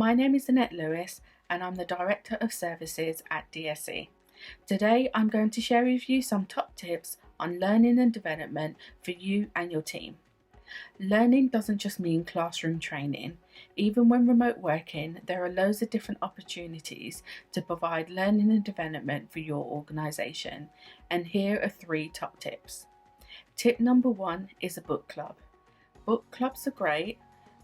My name is Annette Lewis and I'm the Director of Services at DSE. Today I'm going to share with you some top tips on learning and development for you and your team. Learning doesn't just mean classroom training. Even when remote working, there are loads of different opportunities to provide learning and development for your organisation. And here are 3 top tips. Tip number 1 is a book club. Book clubs are great.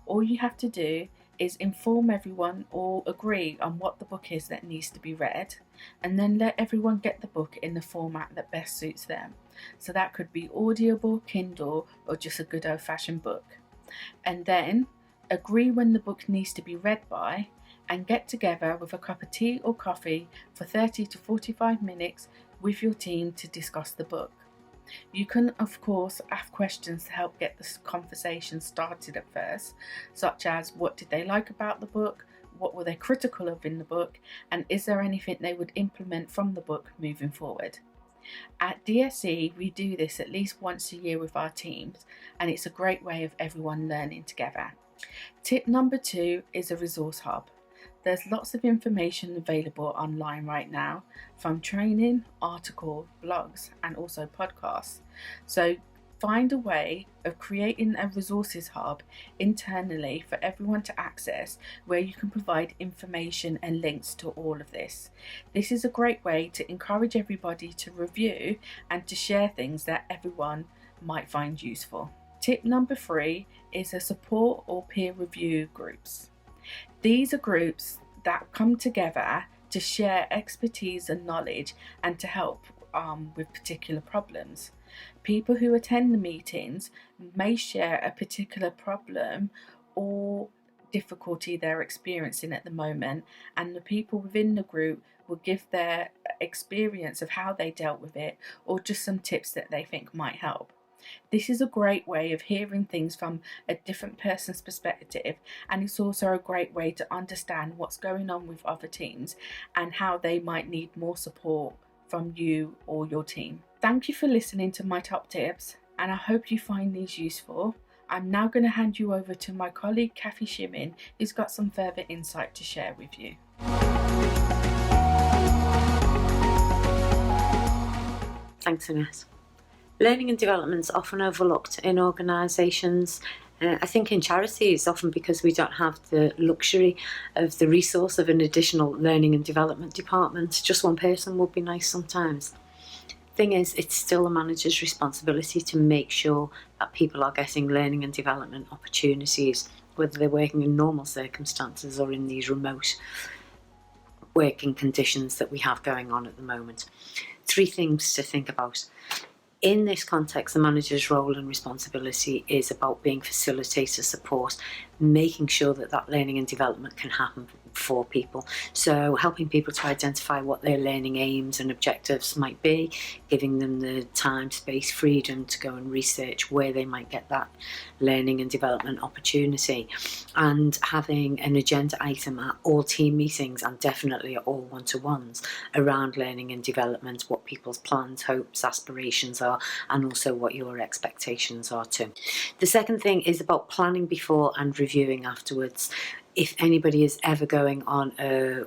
All you have to do is inform everyone or agree on what the book is that needs to be read, and then let everyone get the book in the format that best suits them. So that could be Audible, Kindle, or just a good old-fashioned book. And then agree when the book needs to be read by, and get together with a cup of tea or coffee for 30 to 45 minutes with your team to discuss the book. You can, of course, ask questions to help get this conversation started at first, such as what did they like about the book, what were they critical of in the book, and is there anything they would implement from the book moving forward. At DSE, we do this at least once a year with our teams, and it's a great way of everyone learning together. Tip number 2 is a resource hub. There's lots of information available online right now, from training, articles, blogs, and also podcasts. So find a way of creating a resources hub internally for everyone to access, where you can provide information and links to all of this. This is a great way to encourage everybody to review and to share things that everyone might find useful. Tip number 3 is a support or peer review groups. These are groups that come together to share expertise and knowledge and to help with particular problems. People who attend the meetings may share a particular problem or difficulty they're experiencing at the moment, and the people within the group will give their experience of how they dealt with it, or just some tips that they think might help. This is a great way of hearing things from a different person's perspective, and it's also a great way to understand what's going on with other teams and how they might need more support from you or your team. Thank you for listening to my top tips, and I hope you find these useful. I'm now going to hand you over to my colleague Kathy Shimin, who's got some further insight to share with you. Thanks, Annette. Learning and development is often overlooked in organisations. I think in charities, often because we don't have the luxury of the resource of an additional learning and development department. Just one person would be nice sometimes. Thing is, it's still a manager's responsibility to make sure that people are getting learning and development opportunities, whether they're working in normal circumstances or in these remote working conditions that we have going on at the moment. 3 things to think about. In this context, the manager's role and responsibility is about being facilitator support, making sure that that learning and development can happen for people. So helping people to identify what their learning aims and objectives might be, giving them the time, space, freedom to go and research where they might get that learning and development opportunity, and having an agenda item at all team meetings and definitely at all one-to-ones around learning and development, what people's plans, hopes, aspirations are, and also what your expectations are too. The second thing is about planning before and reviewing afterwards. If anybody is ever going on a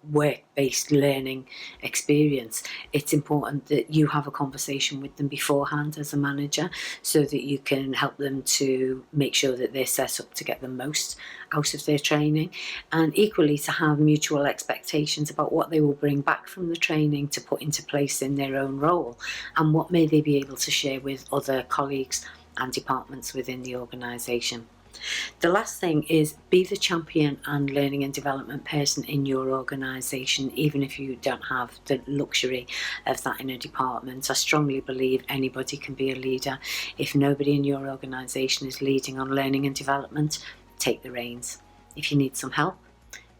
work-based learning experience, it's important that you have a conversation with them beforehand as a manager, so that you can help them to make sure that they're set up to get the most out of their training, and equally to have mutual expectations about what they will bring back from the training to put into place in their own role, and what may they be able to share with other colleagues and departments within the organisation. The last thing is, be the champion and learning and development person in your organisation, even if you don't have the luxury of that in a department. I strongly believe anybody can be a leader. If nobody in your organisation is leading on learning and development, take the reins. If you need some help,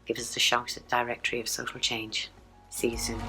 give us a shout at Directory of Social Change. See you soon.